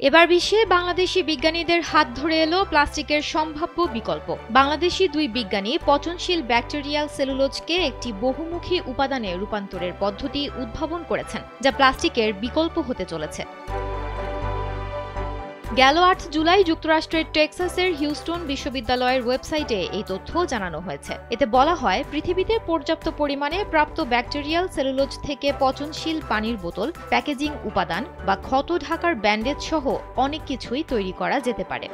এবার বিশ্বে বাংলাদেশি বিজ্ঞানীদের হাত ধরে এলো প্লাস্টিকের সম্ভাব্য বিকল্প। বাংলাদেশি দুই বিজ্ঞানী পচনশীল ব্যাকটেরিয়াল সেলুলোজকে একটি বহুমুখী উপাদানে রূপান্তরের পদ্ধতি উদ্ভাবন করেছেন, যা প্লাস্টিকের বিকল্প হতে চলেছে। গেল ৮ জুলাই যুক্তরাষ্ট্রের টেক্সাসের হিউস্টন বিশ্ববিদ্যালয়ের ওয়েবসাইটে এই তথ্য জানানো হয়েছে। এতে বলা হয়, পৃথিবীতে পর্যাপ্ত পরিমাণে প্রাপ্ত ব্যাকটেরিয়াল সেলুলোজ থেকে পচনশীল পানির বোতল, প্যাকেজিং উপাদান বা ক্ষত ঢাকার ব্যান্ডেজ সহ অনেক কিছুই তৈরি করা যেতে পারে।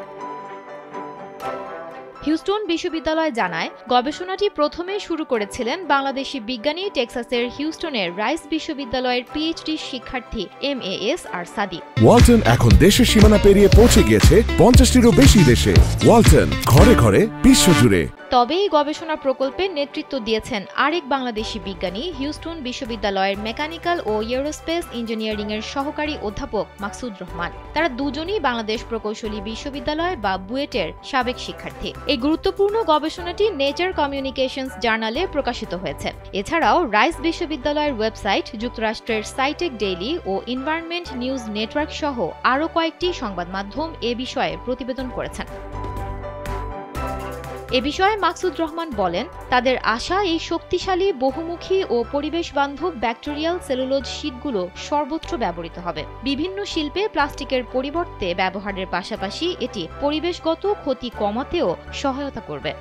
হিউস্টন বিশ্ববিদ্যালয় জানায়, গবেষণাটি প্রথমে শুরু করেছিলেন বাংলাদেশি বিজ্ঞানী টেক্সাসের হিউস্টনের রাইস বিশ্ববিদ্যালয়ের পিএইচডি শিক্ষার্থী MAS আর সাদি। ওয়ালটন এখন দেশের সীমানা পেরিয়ে পৌঁছে গিয়েছে 50টিরও বেশি দেশে। ওয়ালটন, ঘরে ঘরে, বিশ্বজুড়ে। তবে এই গবেষণা প্রকল্পে নেতৃত্ব দিয়েছেন আরেক বাংলাদেশি বিজ্ঞানী, হিউস্টন বিশ্ববিদ্যালয়ের মেকানিক্যাল ও এরোস্পেস ইঞ্জিনিয়ারিং এর সহকারী অধ্যাপক মাকসুদ রহমান। তারা দুজনই বাংলাদেশ প্রকৌশলী বিশ্ববিদ্যালয় বা বুয়েটের সাবেক শিক্ষার্থী। এই গুরুত্বপূর্ণ গবেষণাটি নেচার কমিউনিকেশনস জার্নালে প্রকাশিত হয়েছে। এছাড়াও রাইস বিশ্ববিদ্যালয়ের ওয়েবসাইট, যুক্তরাষ্ট্রের সাইটেক ডেইলি ও এনভায়রনমেন্ট নিউজ নেটওয়ার্ক সহ আরও কয়েকটি সংবাদ মাধ্যম এ বিষয়ে প্রতিবেদন করেছেন। এ বিষয়ে মাকসুদ রহমান বলেন, তাদের আশা এই শক্তিশালী, বহুমুখী ও পরিবেশ বান্ধব ব্যাকটেরিয়াল সেলুলোজ শীটগুলো সর্বত্র ব্যবহৃত হবে। বিভিন্ন শিল্পে প্লাস্টিকের পরিবর্তে ব্যবহারের পাশাপাশি এটি পরিবেশগত ক্ষতি কমাতেও সহায়তা করবে।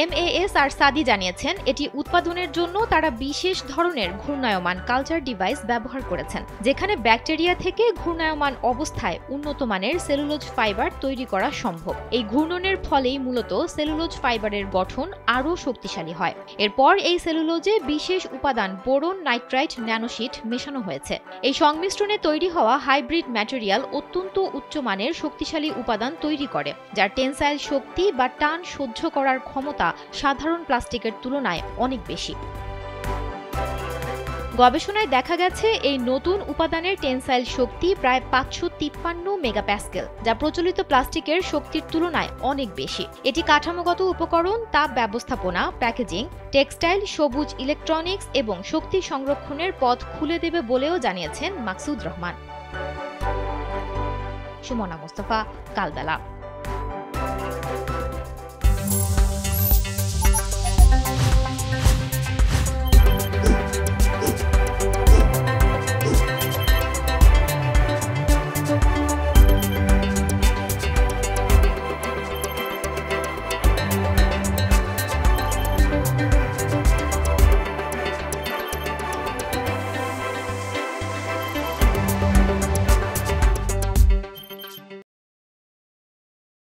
MAS আর সাদি জানিয়েছেন, এটি উৎপাদনের জন্য তারা বিশেষ ধরনের ঘূর্ণায়মান কালচার ডিভাইস ব্যবহার করেছেন, যেখানে ব্যাকটেরিয়া থেকে ঘূর্ণায়মান অবস্থায় উন্নত মানের সেলুলোজ ফাইবার তৈরি করা সম্ভব। এই ঘূর্ণনের ফলেই মূলত সেলুলোজ ফাইবারের গঠন আরও শক্তিশালী হয়। এরপর এই সেলুলোজে বিশেষ উপাদান বোরন নাইট্রাইট ন্যানোশিট মেশানো হয়েছে। এই সংমিশ্রণে তৈরি হওয়া হাইব্রিড ম্যাটেরিয়াল অত্যন্ত উচ্চমানের শক্তিশালী উপাদান তৈরি করে, যার টেনসাইল শক্তি বা টান সহ্য করার ক্ষমতা সাধারণ প্লাস্টিকের তুলনায় অনেক বেশি। গবেষণায় দেখা গেছে, এই নতুন উপাদানের টেনসাইল শক্তি প্রায় 553 মেগাপ্যাসকেল, যা প্রচলিত প্লাস্টিকের শক্তির তুলনায় অনেক বেশি। এটি কাঠামোগত উপকরণ, তাপ ব্যবস্থাপনা, প্যাকেজিং, টেক্সটাইল, সবুজ ইলেকট্রনিক্স এবং শক্তি সংরক্ষণের পথ খুলে দেবে বলেও জানিয়েছেন মাকসুদ রহমান। সুমনা মোস্তফা, কালবেলা।